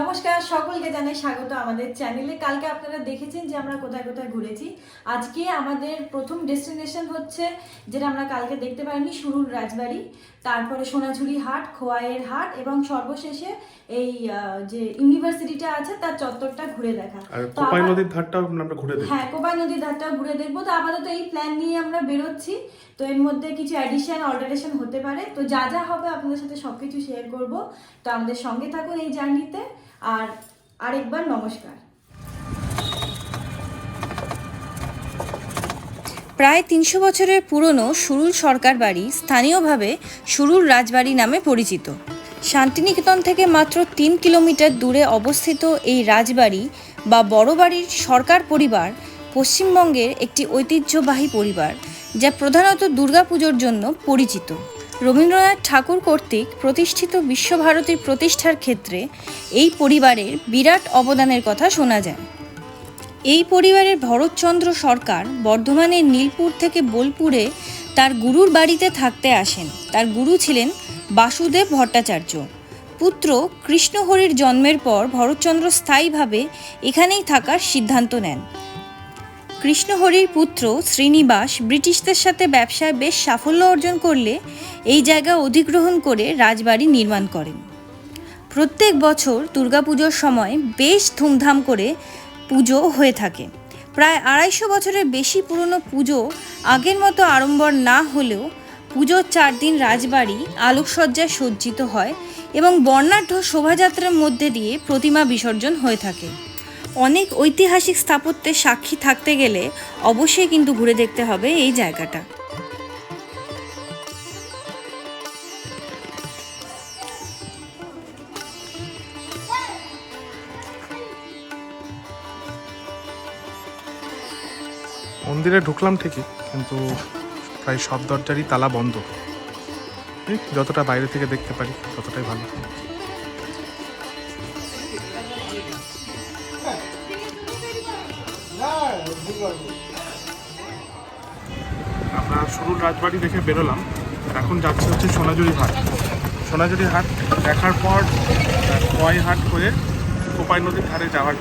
নমস্কার, সকলকে জানাই স্বাগত আমাদের চ্যানেলে। কালকে আপনারা দেখেছেন যে আমরা কোথায় কোথায় ঘুরেছি। আজকে আমাদের প্রথম ডেস্টিনেশন হচ্ছে, যেটা আমরা কালকে দেখতে পাইনি, সুরুল রাজবাড়ি, তারপরে সোনাঝুরি হাট, খোয়াইয়ের হাট এবং সর্বশেষে এই যে ইউনিভার্সিটিটা আছে তার চত্বরটা ঘুরে দেখা। কোপাই নদীর ধারটাও আমরা ঘুরে দেখব। হ্যাঁ, কোপাই নদীর ধারটাও ঘুরে দেখবো। তো আপাতত এই প্ল্যান নিয়ে আমরা বেরোচ্ছি। তো এর মধ্যে কিছু অ্যাডিশন অল্টারেশন হতে পারে, তো যা যা হবে আপনাদের সাথে সবকিছু শেয়ার করব। তো আমাদের সঙ্গে থাকুন এই জার্নিতে। আর আরেকবার নমস্কার। প্রায় ৩০০ বছরের পুরনো সুরুল সরকার বাড়ি স্থানীয়ভাবে সুরুল রাজবাড়ি নামে পরিচিত। শান্তিনিকেতন থেকে মাত্র ৩ কিলোমিটার দূরে অবস্থিত এই রাজবাড়ি বা বড় বাড়ির সরকার পরিবার পশ্চিমবঙ্গের একটি ঐতিহ্যবাহী পরিবার, যা প্রধানত দুর্গাপুজোর জন্য পরিচিত। রবীন্দ্রনাথ ঠাকুর কর্তৃক প্রতিষ্ঠিত বিশ্বভারতীর প্রতিষ্ঠার ক্ষেত্রে এই পরিবারের বিরাট অবদানের কথা শোনা যায়। এই পরিবারের ভরতচন্দ্র সরকার বর্ধমানের নীলপুর থেকে বোলপুরে তার গুরুর বাড়িতে থাকতে আসেন। তার গুরু ছিলেন বাসুদেব ভট্টাচার্য। পুত্র কৃষ্ণহরির জন্মের পর ভরতচন্দ্র স্থায়ীভাবে এখানেই থাকার সিদ্ধান্ত নেন। কৃষ্ণহরির পুত্র শ্রীনিবাস ব্রিটিশদের সাথে ব্যবসায় বেশ সাফল্য অর্জন করলে এই জায়গা অধিগ্রহণ করে রাজবাড়ি নির্মাণ করেন। প্রত্যেক বছর দুর্গাপুজোর সময় বেশ ধুমধাম করে পুজো হয়ে থাকে। প্রায় ২৫০ বছরের বেশি পুরনো পুজো আগের মতো আড়ম্বর না হলেও পুজোর ৪ দিন রাজবাড়ি আলোকসজ্জায় সজ্জিত হয় এবং বর্ণাঢ্য শোভাযাত্রার মধ্যে দিয়ে প্রতিমা বিসর্জন হয়ে থাকে। অনেক ঐতিহাসিক স্থাপত্যের সাক্ষী থাকতে গেলে অবশ্যই কিন্তু ঘুরে দেখতে হবে এই জায়গাটা। মন্দিরে ঢুকলাম ঠিকই, কিন্তু প্রায় সব দরজারই তালা বন্ধ। যতটা বাইরে থেকে দেখতে পারি ততটাই ভালো। আমরা সুরুল রাজবাড়ি দেখে বেরোলাম, এখন যাচ্ছে হচ্ছে সোনাঝুরি হাট। সোনাঝুরি হাট দেখার পর খোয়াই হাট হয়ে কোপাই নদীর ধারে যাওয়ার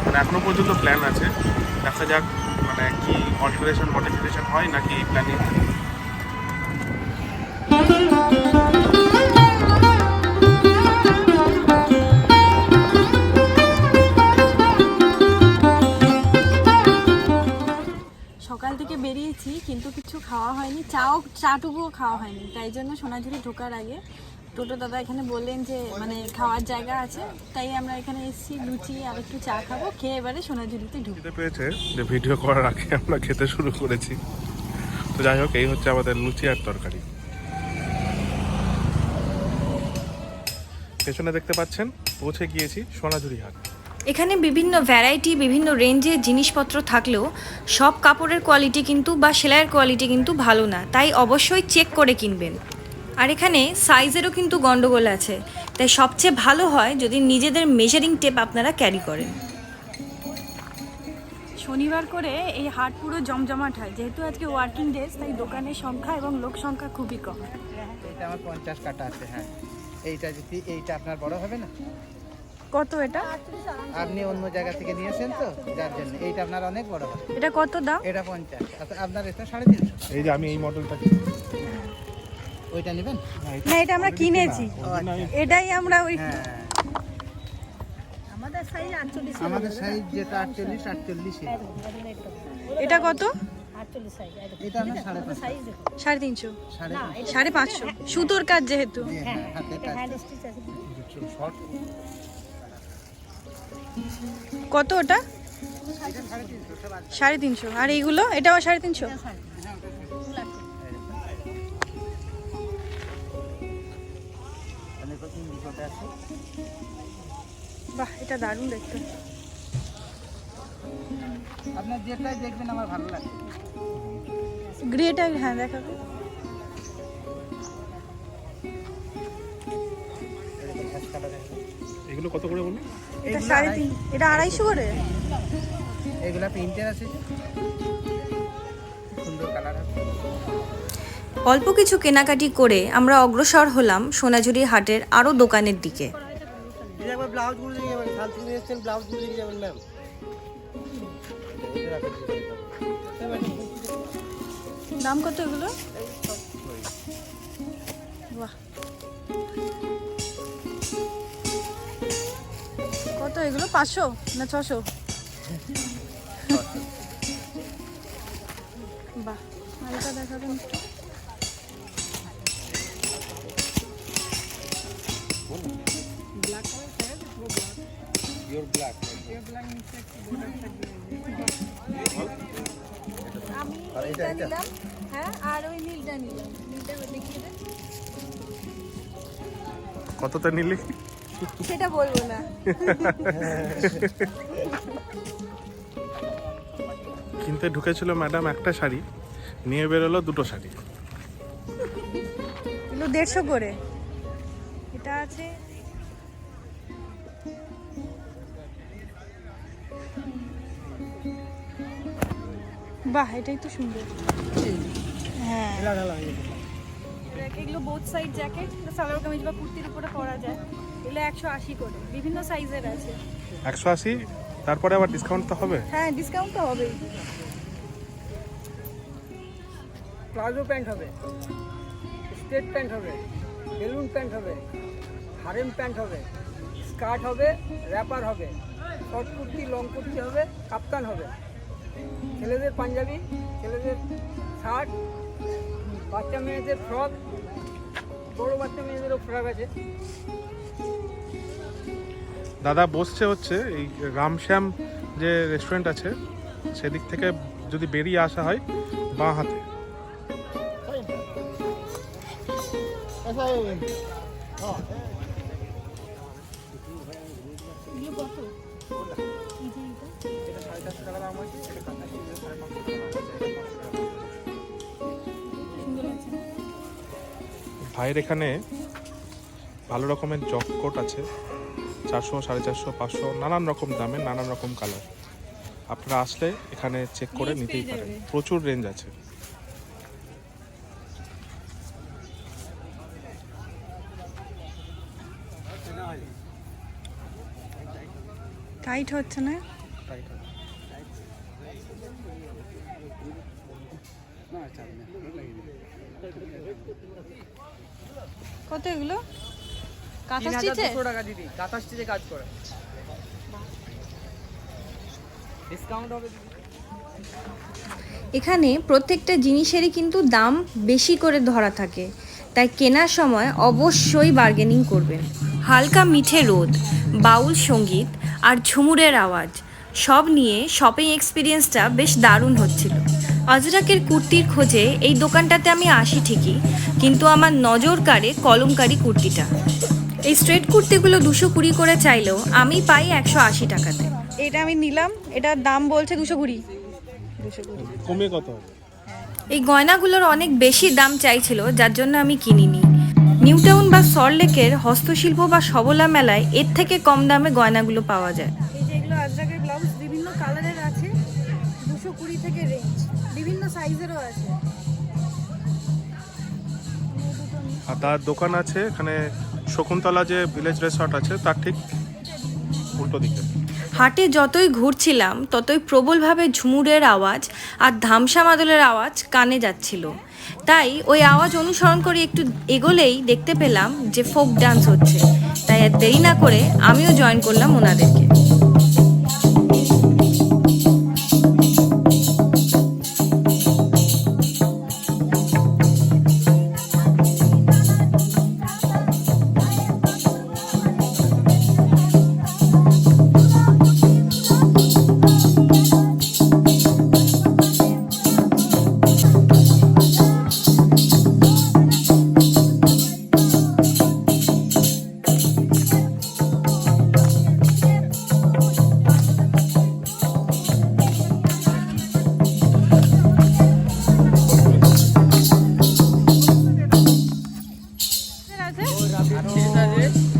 মানে এখনো পর্যন্ত প্ল্যান আছে। দেখা যাক মানে কি অল্টারেশন মডিফিকেশন হয় নাকি এই প্ল্যানিং। সকাল থেকে বেরিয়েছি কিন্তু কিছু খাওয়া হয়নি, চাটুকুও খাওয়া হয়নি। তাই জন্য সোনাঝুরি ঢোকার আগে টোটো দাদা এখানে বললেন যে মানে খাওয়ার জায়গা আছে, তাই আমরা এখানে এসেছি। লুচি আর একটু চা খাবো, খেয়ে এবারে সোনাঝুরিতে ঢুকতে পেয়েছে যে ভিডিও করার আগে আমরা খেতে শুরু করেছি। তো যাই হোক, এই হচ্ছে আমাদের লুচি আর তরকারি। পেছনে দেখতে পাচ্ছেন পৌঁছে গিয়েছি সোনাঝুরি হাট। এখানে বিভিন্ন ভ্যারাইটি, বিভিন্ন রেঞ্জের জিনিসপত্র থাকলেও সব কাপড়ের কোয়ালিটি কিন্তু বা সেলাইয়ের কোয়ালিটি কিন্তু ভালো না, তাই অবশ্যই চেক করে কিনবেন। আর এখানে সাইজেরও কিন্তু গন্ডগোল আছে, তাই সবচেয়ে ভালো হয় যদি নিজেদের মেজারিং টেপ আপনারা ক্যারি করেন। শনিবার করে এই হাট পুরো জমজমাট হয়, যেহেতু আজকে ওয়ার্কিং ডেজ, তাই দোকানের সংখ্যা এবং লোক সংখ্যা খুবই কম। এটা আমার 50 কাটা আছে। হ্যাঁ, এইটা যদি এইটা আপনার বড় হবে না। কত এটা? আপনি অন্য জায়গা থেকে নিয়েছেন তো, যার জন্য এইটা আপনার অনেক বড় হবে। এটা কত দাম? এটা 50। আচ্ছা, আপনার এটা 350। এই যে আমি এই মডেলটা ওইটা নেবেন? না, এটা আমরা কিনেছি, এটাই আমরা ওই আমাদের সাইজ যেটা 48 48। এটা কত? এটা আপনার 350, 550 সুতোর কাজ যেহেতু। কত ওটা? 350। আর এইগুলো? এটাও 350। বাহ, এটা দারুণ দেখতে। আপনার যেটাই দেখবেন আমার ভালো লাগে। গ্রেটা, হ্যাঁ দেখাবে। এগুলো কত করে বলুন? এটা 350, এটা 250 করে। এগুলা প্রিন্টের আছে, সুন্দর কালার আছে। অল্প কিছু কেনাকাটি করে আমরা অগ্রসর হলাম সোনাঝুরি হাটের আরও দোকানের দিকে। এবার ব্লাউজগুলো দিয়ে যাবেন, শান্তি নিয়েছেন ব্লাউজগুলো দিয়ে যাবেন ম্যাম। দাম কত এগুলো? বাহ, কত এগুলো? 500 না 600? বাহ, আরেকটা দেখাবেন একটু। আমি এটা নিলাম, হ্যাঁ, আর ওই নীলটা নিলাম। নীলটা দেখিয়ে দেন। কতটা নিলি? সেটা বলবো না। কিনতে ঢুকেছিল ম্যাডাম একটা শাড়ি, নিয়ে বেরোলো দুটো শাড়ি। এগুলো 150 করে। এটা আছে বাহ, এটাই তো সুন্দর। হ্যাঁ, এগুলো both side jacket, salwar kameez বা কুর্তির উপরে পরা যায়। এগুলো 180 করে, বিভিন্ন সাইজের আছে। 180, তারপরে আবার ডিসকাউন্ট তো হবে? হ্যাঁ, ডিসকাউন্ট তো হবেই। প্লাজো প্যান্ট হবে, স্ট্রেট প্যান্ট হবে, বেলুন প্যান্ট হবে, হারেম প্যান্ট হবে, স্কার্ট হবে, র্যাপার হবে, শর্ট কুর্তি, লং কুর্তি হবে, কাপ্তান হবে, ছেলেদের পাঞ্জাবি, ছেলেদের শার্ট, বাচ্চা মেয়েদের ফ্রক, বড় বাচ্চা মেয়েদেরও ফ্রক আছে। দাদা বসছে হচ্ছে এই রামশ্যাম যে রেস্টুরেন্ট আছে সেদিক থেকে যদি বেরিয়ে আসা হয় বাঁ হাতে। ভাইয়ের এখানে ভালো রকমের জককোট আছে, 400, 450, 500, নানান রকম দামে, নানান রকম কালার। আপনারা আসলে এখানে চেক করে নিতেই পারেন, প্রচুর রেঞ্জ আছে। টাইট হচ্ছে না? কত এগুলো? কাঁথা স্টিচে? 3200 টাকা দিদি, কাঁথা স্টিচে কাজ করে। ডিসকাউন্ট হবে দিদি। এখানে প্রত্যেকটা জিনিসেরই কিন্তু দাম বেশি করে ধরা থাকে, তাই কেনার সময় অবশ্যই বার্গেনিং করবেন। হালকা মিঠে রোদ, বাউল সঙ্গীত আর ঝুমুরের আওয়াজ সব নিয়ে শপিং এক্সপিরিয়েন্সটা বেশ দারুণ হচ্ছিল। আজরাকের কুর্তির খোঁজে এই দোকানটাতে আমি আসি ঠিকই, কিন্তু আমার নজর কাড়ে কলমকারি কুর্তিটা। এই স্ট্রেট কুর্তিগুলো 220 করে চাইলেও আমি পাই 180 টাকাতে। এটা আমি নিলাম, এটার দাম বলছে 220। কমে কত? এই গয়নাগুলোর অনেক বেশি দাম চাইছিল, যার জন্য আমি কিনিনি। নিউ টাউন বা সল্টলেকের হস্তশিল্প বা সবলা মেলায় এর থেকে কম দামে গয়নাগুলো পাওয়া যায়। এই যে এগুলো আজরাকের ব্লাউজ বিভিন্ন কালারের আছে, 220 থেকে রেঞ্জ, বিভিন্ন সাইজেরও আছে। আর তার দোকান আছে এখানে শকুন্তলা যে ভিলেজ রিসর্ট আছে তার ঠিক উল্টো দিকে। হাটে যতই ঘুরছিলাম ততই প্রবলভাবে ঝুমুরের আওয়াজ আর ধামসা মাদলের আওয়াজ কানে যাচ্ছিল, তাই ওই আওয়াজ অনুসরণ করে একটু এগোলেই দেখতে পেলাম যে ফোক ডান্স হচ্ছে, তাই আর দেরি না করে আমিও জয়েন করলাম ওনাদেরকে।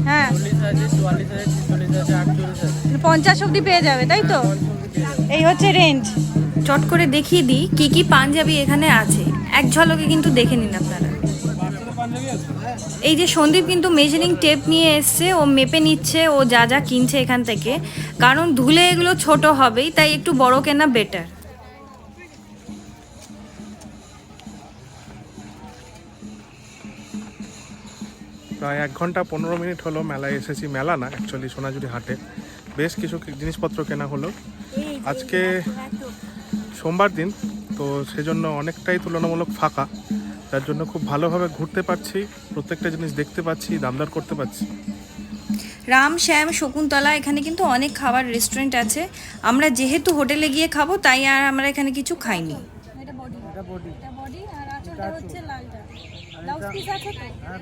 হ্যাঁ, 50 অবধি পেয়ে যাবে, তাই তো? এই হচ্ছে রেঞ্জ। চট করে দেখিয়ে দিই কি কি পাঞ্জাবি এখানে আছে, এক ঝলকে কিন্তু দেখে নিন আপনারা। এই যে সন্দীপ কিন্তু মেজারিং টেপ নিয়ে এসছে, ও মেপে নিচ্ছে ও যা যা কিনছে এখান থেকে, কারণ ধুলে এগুলো ছোট হবেই, তাই একটু বড় কেনা বেটার। প্রায় 1 ঘন্টা 15 মিনিট হলো মেলায় এসেছি। মেলা না, অ্যাকচুয়ালি সোনাঝুরি হাটে বেশ কিছু জিনিসপত্র কেনা হলো। আজকে সোমবার দিন, তো সেজন্য অনেকটাই তুলনামূলক ফাঁকা, তার জন্য খুব ভালোভাবে ঘুরতে পারছি, প্রত্যেকটা জিনিস দেখতে পাচ্ছি, দামদর করতে পারছি। রাম, শ্যাম, শকুন্তলা, এখানে কিন্তু অনেক খাবার রেস্টুরেন্ট আছে। আমরা যেহেতু হোটেলে গিয়ে খাবো তাই আর আমরা এখানে কিছু খাইনি। এটা বডি আর আঁচলটা হচ্ছে লালটা। ব্লাউজ পিস আছে তো? হ্যাঁ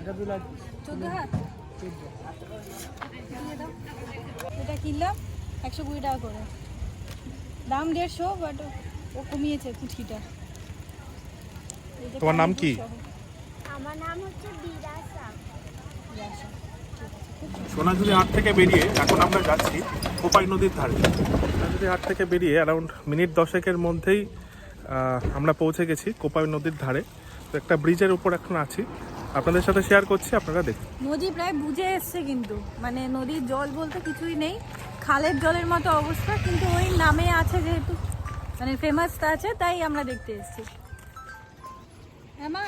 এটা বিলাস 14 হাত দিয়ে দাও। এটা কিনলাম 120 টাকা করে, দাম 150, বাট ও কমিয়েছে কুচিটা। তোমার নাম কি? আমার নাম হচ্ছে বিরাসা। সোনাঝুরি হাট থেকে বেরিয়ে এখন আমরা যাচ্ছি কোপাই নদীর ধারে। সোনাঝুরি হাট থেকে বেরিয়ে অ্যারাউন্ড মিনিট 10 মধ্যেই আমরা পৌঁছে গেছি কোপাই নদীর ধারে। তো একটা ব্রিজের উপর এখন আছি, আপনাদের সাথে শেয়ার করছি, আপনারা দেখুন। নদী প্রায় বুঝে এসছে, কিন্তু মানে নদীর জল বলতে কিছুই নেই, খালের জলের মতো অবস্থা, কিন্তু ওই নামে আছে যেহেতু, মানে ফেমাসটা আছে, তাই আমরা দেখতে এসেছি। হ্যাঁ মা,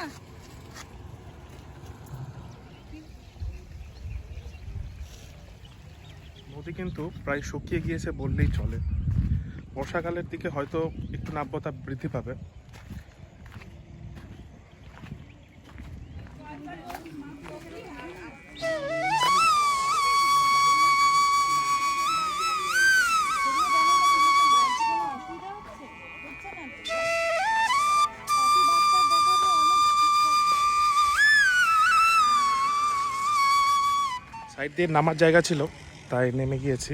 নদী কিন্তু প্রায় শুকিয়ে গিয়েছে বললেই চলে। বর্ষাকালের দিকে হয়তো একটু নাব্যতা বৃদ্ধি পাবে। সাইড দিয়ে নামার জায়গা ছিল, তাই নেমে গিয়েছি।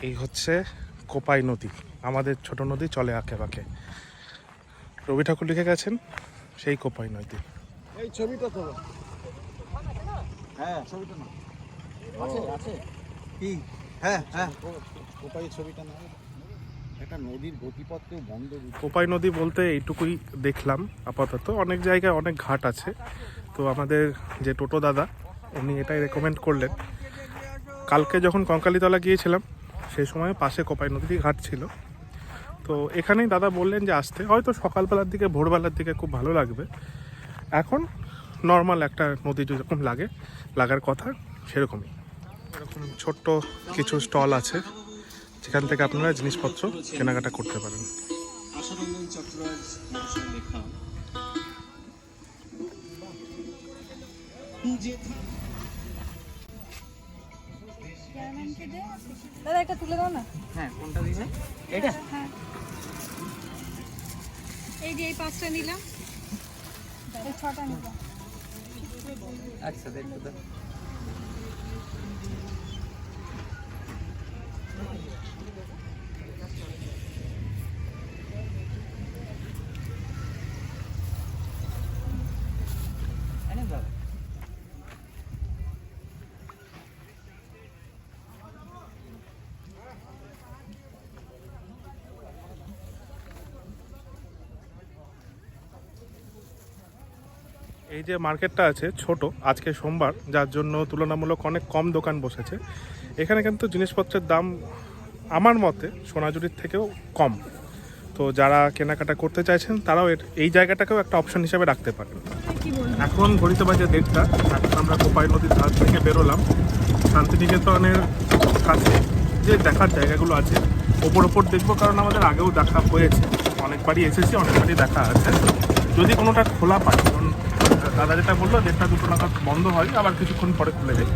এই হচ্ছে কোপাই নদী, আমাদের ছোট নদী চলে আঁকে বাঁকে। রবি ঠাকুর লিখে গেছেন সেই কোপাই নদী। এই ছবিটা তো হ্যাঁ ছবিটা না আছে কি হ্যাঁ কোপাই ছবিটা না, একটা নদীর গতিপথকেও বন্ধ। কোপাই নদী বলতে এইটুকুই দেখলাম আপাতত, অনেক জায়গায় অনেক ঘাট আছে। তো আমাদের যে টোটো দাদা, উনি এটাই রেকমেন্ড করলেন। কালকে যখন কঙ্কালীতলা গিয়েছিলাম সেই সময় পাশে কোপাই নদী ঘাট ছিল, তো এখানেই দাদা বললেন যে আসতে, হয়তো সকালবেলার দিকে ভোরবেলার দিকে খুব ভালো লাগবে। এখন নর্মাল একটা নদী যেরকম লাগার কথা সেরকমই। এরকম ছোট্ট কিছু স্টল আছে যেখান থেকে আপনারা জিনিসপত্র কেনাকাটা করতে পারেন। আশারঞ্জন চট্টরাজ মহাশয়ের লেখা দাদা একটা তুলে দাও না। হ্যাঁ কোনটা দিবে? এটা হ্যাঁ, এই যে এই 5টা নিলাম, এই 6টা নিলাম। আচ্ছা দেখো তো। এই যে মার্কেটটা আছে ছোট, আজকে সোমবার, যার জন্য তুলনামূলক অনেক কম দোকান বসেছে। এখানে কিন্তু জিনিসপত্রের দাম আমার মতে সোনাঝুরির থেকেও কম। তো যারা কেনাকাটা করতে চাইছেন তারাও এই জায়গাটাকেও একটা অপশন হিসেবে রাখতে পারেন। এখন ঘড়িতে বাজে 1:30, এখন আমরা কোপাই নদীর ধার থেকে বেরোলাম। শান্তিনিকেতনের কাছে যে দেখার জায়গাগুলো আছে ওপর দেখবো, কারণ আমাদের আগেও দেখা হয়েছে, অনেকবারই এসেছি, অনেকবারই দেখা আছে। যদি কোনোটা খোলা পাই, কারণ দাদা যেটা বললো 1:30-2 নাগাদ বন্ধ হয়, আবার কিছুক্ষণ পরে খুলে যায়।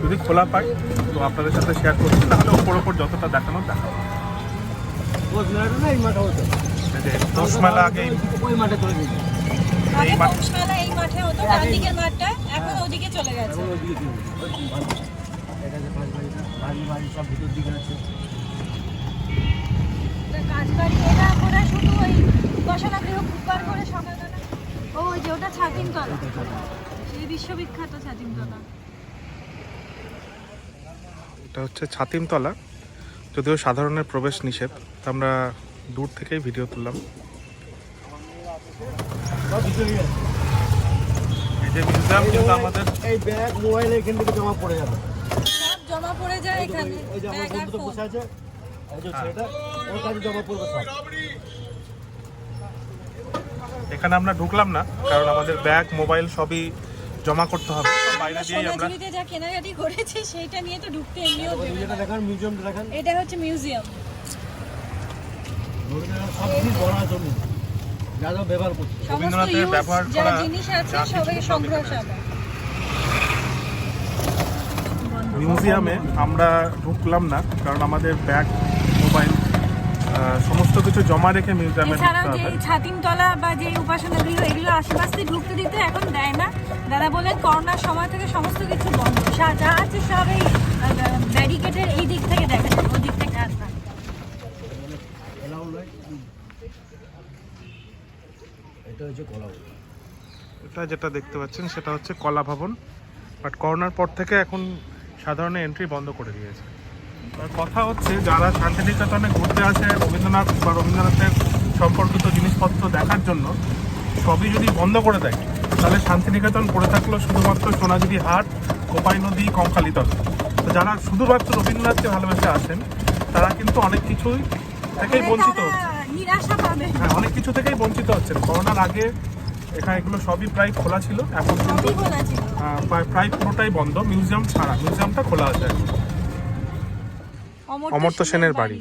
যদি খোলা পাই তো আপনাদের সাথে শেয়ার করছি, তাহলে ওপর যতটা দেখানো দেখাবো। পৌষ মেলা আগে ওই মাঠে চলে গেছে, আগে পৌষমেলা এই মাঠে হতো, ডান দিকের মাঠটা এখন ওদিকে চলে গেছে। এটা যে বাড়ি বাড়ি সব ভিতর দিকে আছে। কাজবাড়ি এটা করে শুধু ওই উপাসনা গৃহ বুধবার করে সকালবেলা। ওই যে ওটা ছাতিমতলা, এই বিশ্ববিখ্যাত ছাতিমতলা। এটা হচ্ছে ছাতিমতলা, যদিও সাধারণের প্রবেশ নিষেধ, আমরা দূর থেকেই ভিডিও তুললাম। এই যে মিউজিয়াম কিন্তু আমাদের এই ব্যাগ মোবাইল এখান থেকে জমা পড়ে যাবে। সব জমা পড়ে যায় এখানে। ওই যে আমার ব্যাগ আর বন্ধু তো ফোন। বসে আছে, এই যে ছেলেটা, ওর কাছে জমা পড়বে সব। এখানে আমরা ঢুকলাম না, কারণ আমাদের ব্যাগ মোবাইল সবই জমা করতে হবে। তো বাইরে দিয়েই আমরা সোনাঝুরিতে যা কেনাকাটি করেছি সেইটা নিয়ে তো ঢুকতে এমনিও ওই দেবে যেটা না। দেখান, মিউজিয়ামটা দেখান, এটা হচ্ছে মিউজিয়াম। সব জিনিস ভরা জমি, যা যা ব্যবহার করছে। সমস্ত রবীন্দ্রনাথের ইউজ ব্যবহার যা করা জিনিস আছে যা কিছু সবাই সব সংগ্রহ এখানে আছে। সব। মিউজিয়ামে আমরা ঢুকলাম না, কারণ আমাদের ব্যাগ মোবাইল সমস্ত কিছু জমা রেখে মিউজিয়ামে এছাড়াও ঢুকতে যে হবে। ছাতিমতলা বা যে উপাসনা গৃহ এগুলো আশেপাশে ঢুকতে দিতে এখন দেয় না। দাদা বলেন করোনার সময় থেকে সমস্ত কিছু বন্ধ, যা আছে সব এই ব্যারিকেডের এই দিক থেকে দেখা যায়, ওই দিক থেকে আর না। এটা হচ্ছে কলা। এটা যেটা দেখতে পাচ্ছেন সেটা হচ্ছে কলা ভবন, বাট করোনার পর থেকে এখন সাধারণ এন্ট্রি বন্ধ করে দিয়েছে। আর কথা হচ্ছে যারা শান্তিনিকেতনে ঘুরতে আসে রবীন্দ্রনাথ বা রবীন্দ্রনাথের সম্পর্কিত জিনিসপত্র দেখার জন্য, সবই যদি বন্ধ করে দেয় তাহলে শান্তিনিকেতন পড়ে থাকলো শুধুমাত্র সোনাঝুরি হাট, কোপাই নদী, কঙ্কালী তলা। তো যারা শুধুমাত্র রবীন্দ্রনাথকে ভালোবেসে আসেন তারা কিন্তু অনেক কিছুই থেকেই বঞ্চিত হচ্ছে। তারা নিরাশা পাবে। হ্যাঁ, অনেক কিছু থেকেই বঞ্চিত হচ্ছেন। করোনার আগে এখানে এগুলো সবই প্রায় খোলা ছিল, এখন কিন্তু সবই খোলা ছিল। প্রায় পুরোটাই বন্ধ, মিউজিয়াম ছাড়া। মিউজিয়ামটা খোলা আছে এখন। অমর্ত্য সেনের বাড়ি।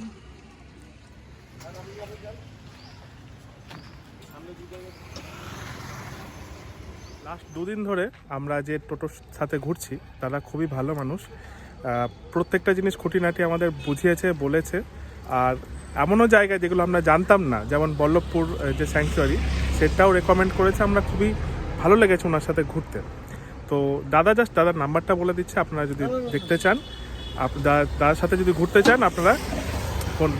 লাস্ট দুদিন ধরে আমরা যে টোটোর সাথে ঘুরছি তারা খুবই ভালো মানুষ, প্রত্যেকটা জিনিস খুঁটিনাটি আমাদের বুঝিয়েছে, বলেছে। আর এমনও জায়গায় যেগুলো আমরা জানতাম না, যেমন বল্লভপুর যে স্যাংচুয়ারি, সেটাও রেকমেন্ড করেছে। আমরা খুবই ভালো লেগেছে ওনার সাথে ঘুরতে। তো দাদার নাম্বারটা বলে দিচ্ছে, আপনারা যদি দেখতে চান, দাদার সাথে যদি ঘুরতে চান, আপনারা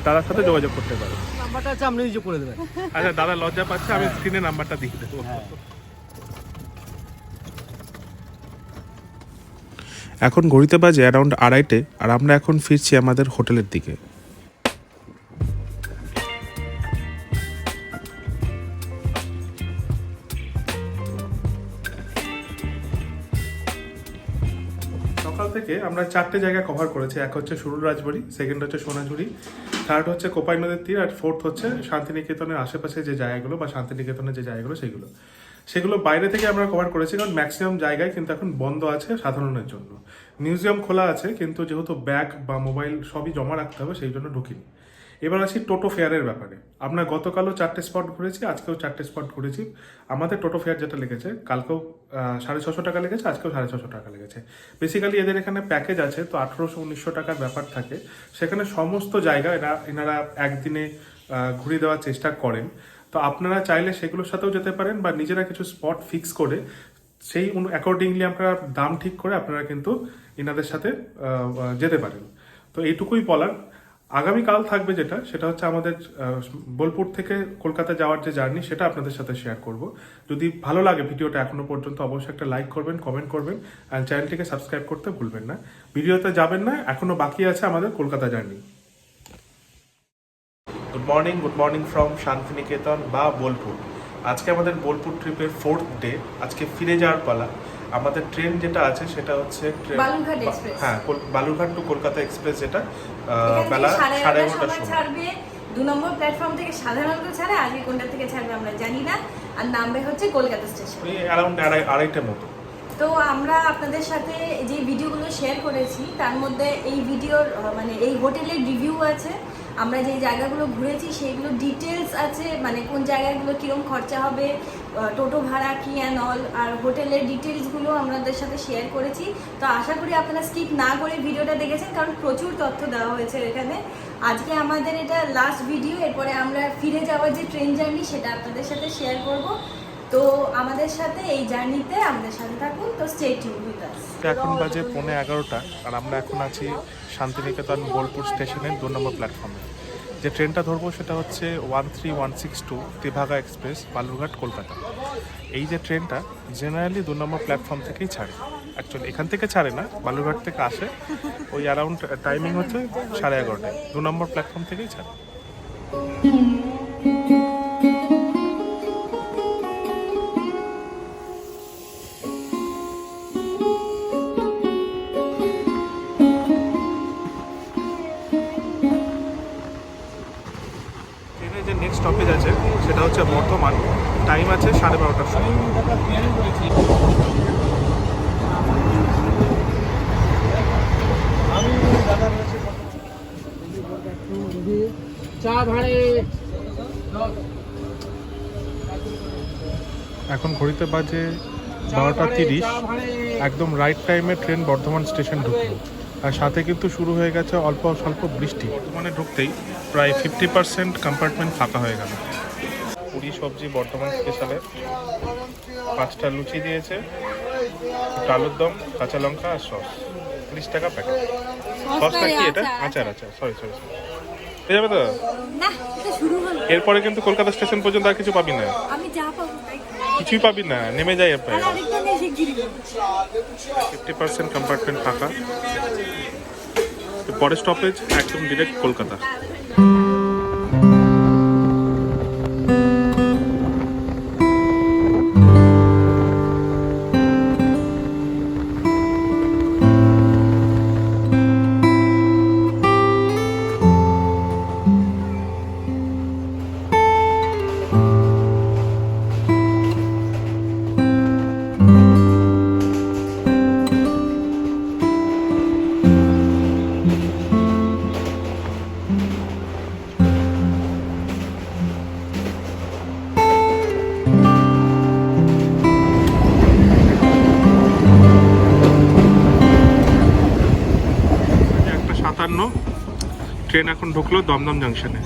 দাদার সাথে যোগাযোগ করতে পারেন। নাম্বারটা আছে, আপনি নিজে করে দেবেন। আচ্ছা, দাদা লজ্জা পাচ্ছে, আমি স্ক্রিনে নাম্বারটা দিয়ে দেবো। এখন ঘড়িতে বাজে অ্যারাউন্ড 2:30, আর আমরা এখন ফিরছি আমাদের হোটেলের দিকে। সকাল থেকে আমরা 4টে জায়গা কভার করেছি। এক হচ্ছে সুরুল রাজবাড়ি, সেকেন্ড হচ্ছে সোনাঝুরি, থার্ড হচ্ছে কোপাই নদীর তীর, আর ফোর্থ হচ্ছে শান্তিনিকেতনের আশেপাশে যে জায়গাগুলো বা শান্তিনিকেতনের যে জায়গাগুলো সেগুলো বাইরে থেকে আমরা কভার করেছি, কারণ ম্যাক্সিমাম জায়গায় কিন্তু এখন বন্ধ আছে সাধারণের জন্য। মিউজিয়াম খোলা আছে, কিন্তু যেহেতু ব্যাগ বা মোবাইল সবই জমা রাখতে হবে, সেই জন্য ঢুকিনি। এবার আসি টোটো ফেয়ারের ব্যাপারে। আমরা গতকালও 4টে স্পট ঘুরেছি, আজকেও 4টে স্পট ঘুরেছি। আমাদের টোটো ফেয়ার যেটা লেগেছে, কালকেও 650 টাকা লেগেছে, আজকেও 650 টাকা লেগেছে। বেসিক্যালি এদের এখানে প্যাকেজ আছে, তো 1800-1900 টাকার ব্যাপার থাকে। সেখানে সমস্ত জায়গা এনারা একদিনে ঘুরিয়ে দেওয়ার চেষ্টা করেন। তো আপনারা চাইলে সেগুলোর সাথেও যেতে পারেন, বা নিজেরা কিছু স্পট ফিক্স করে সেই অ্যাকর্ডিংলি আপনারা দাম ঠিক করে আপনারা কিন্তু এনাদের সাথে যেতে পারেন। তো এইটুকুই বলার। আগামীকাল থাকবে সেটা হচ্ছে আমাদের বোলপুর থেকে কলকাতা যাওয়ার যে জার্নি, সেটা আপনাদের সাথে শেয়ার করব। যদি ভালো লাগে ভিডিওটা এখনো পর্যন্ত, অবশ্যই একটা লাইক করবেন, কমেন্ট করবেন, আর চ্যানেলটিকে সাবস্ক্রাইব করতে ভুলবেন না। ভিডিওতে যাবেন না, এখনো বাকি আছে আমাদের Kolkata journey. Good morning from Santiniketan বা বোলপুর। আজকে আমাদের বোলপুর ট্রিপের 4th ডে। আজকে ফিরে যাওয়ার পালা। আমাদের ট্রেন যেটা আছে সেটা হচ্ছে বালুরঘাট এক্সপ্রেস। হ্যাঁ, বালুরঘাট টু কলকাতা এক্সপ্রেস, যেটা বেলা 11:30টার সময় ছাড়বে। 2 নম্বর প্ল্যাটফর্ম থেকে সাধারণত ছাড়ে, আগে কোনটা থেকে ছাড়বে আমরা জানি না। আর নামবে হচ্ছে কলকাতা স্টেশন, ওই অ্যারাউন্ড 2:30টার মতো। তো আমরা আপনাদের সাথে যে ভিডিওগুলো শেয়ার করেছি তার মধ্যে এই ভিডিওর মানে এই হোটেলের রিভিউ আছে, আমরা যে জায়গাগুলো ঘুরেছি সেইগুলো ডিটেলস আছে, মানে কোন জায়গাগুলো কীরকম খরচা হবে, টোটো ভাড়া কি অ্যান্ড অল, আর হোটেলের ডিটেলসগুলো আমাদের সাথে শেয়ার করেছি। তো আশা করি আপনারা স্কিপ না করে ভিডিওটা দেখেছেন, কারণ প্রচুর তথ্য দেওয়া হয়েছে এখানে। আজকে আমাদের এটা লাস্ট ভিডিও, এরপরে আমরা ফিরে যাওয়ার যে ট্রেন জার্নি সেটা আপনাদের সাথে শেয়ার করব। তো আমাদের সাথে এই জার্নিতে আমাদের সাথে থাকুন, তো স্টে টিউনড উইথ আস। এখন বাজে 11:15, আর আমরা এখন আছি শান্তিনিকেতন বোলপুর স্টেশনের 2 নম্বর প্ল্যাটফর্মে। যে ট্রেনটা ধরবো সেটা হচ্ছে 13162 ত্রিভাগা এক্সপ্রেস, বালুরঘাট কলকাতা। এই যে ট্রেনটা জেনারেলি 2 নম্বর প্ল্যাটফর্ম থেকেই ছাড়ে। অ্যাকচুয়ালি এখান থেকে ছাড়ে না, বালুরঘাট থেকে আসে। ওই অ্যারাউন্ড টাইমিং হচ্ছে 11:30টায়, 2 নম্বর প্ল্যাটফর্ম থেকেই ছাড়ে। সেটা হচ্ছে বর্ধমান। টাইম আছে 12:30টার সময়। চা ভাড়ে এখন ঘড়িতে বাজে 12:30। একদম রাইট টাইমে ট্রেন বর্ধমান স্টেশন ঢুকলো, আর সাথে কিন্তু শুরু হয়ে গেছে অল্প স্বল্প বৃষ্টি। বর্ধমানে ঢুকতেই প্রায় 50% কম্পার্টমেন্ট ফাঁকা হয়ে গেল। পুরি সবজি বর্ধমান স্পেশালের 5টা লুচি দিয়েছে, একটু আলুর দম, কাঁচা লঙ্কা আর সস। 30 টাকা প্যাকেট। সসটা কি এটা? আচার। সরি হয়ে যাবে তো? না, এটা শুরু হলো। এরপরে কিন্তু কলকাতা স্টেশন পর্যন্ত আর কিছু পাবি না, আমি যা পাবো তাই কিছুই পাবি না, নেমে যাই এরপরে। আরেকটা নিয়ে শিগগিরই 50% কম্পার্টমেন্ট ফাঁকা। পরের স্টপেজ একদম ডিরেক্ট কলকাতা। ট্রেন এখন ঢুকলো দমদম জাংশনে।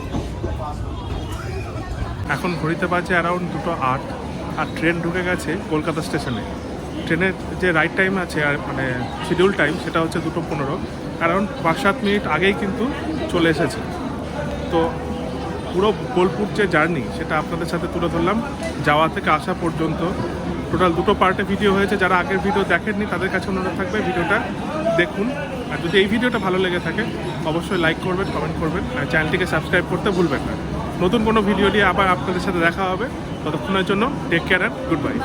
এখন ঘড়িতে বাজে অ্যারাউন্ড 2:08, আর ট্রেন ঢুকে গেছে কলকাতা স্টেশনে। ট্রেনের যে রাইট টাইম আছে আর মানে শিডিউল টাইম সেটা হচ্ছে 2:15। অ্যারাউন্ড 5-7 মিনিট আগেই কিন্তু চলে এসেছে। তো পুরো বোলপুর যে জার্নি সেটা আপনাদের সাথে তুলে ধরলাম যাওয়া থেকে আসা পর্যন্ত। টোটাল 2টো পার্টে ভিডিও হয়েছে। যারা আগের ভিডিও দেখেননি তাদের কাছে অনুরোধ থাকবে ভিডিওটা দেখুন। আর যদি এই ভিডিওটা ভালো লেগে থাকে অবশ্যই লাইক করবেন, কমেন্ট করবেন, আর চ্যানেলটিকে সাবস্ক্রাইব করতে ভুলবেন না। নতুন কোনো ভিডিও নিয়ে আবার আপনাদের সাথে দেখা হবে। ততক্ষণের জন্য take care and good by.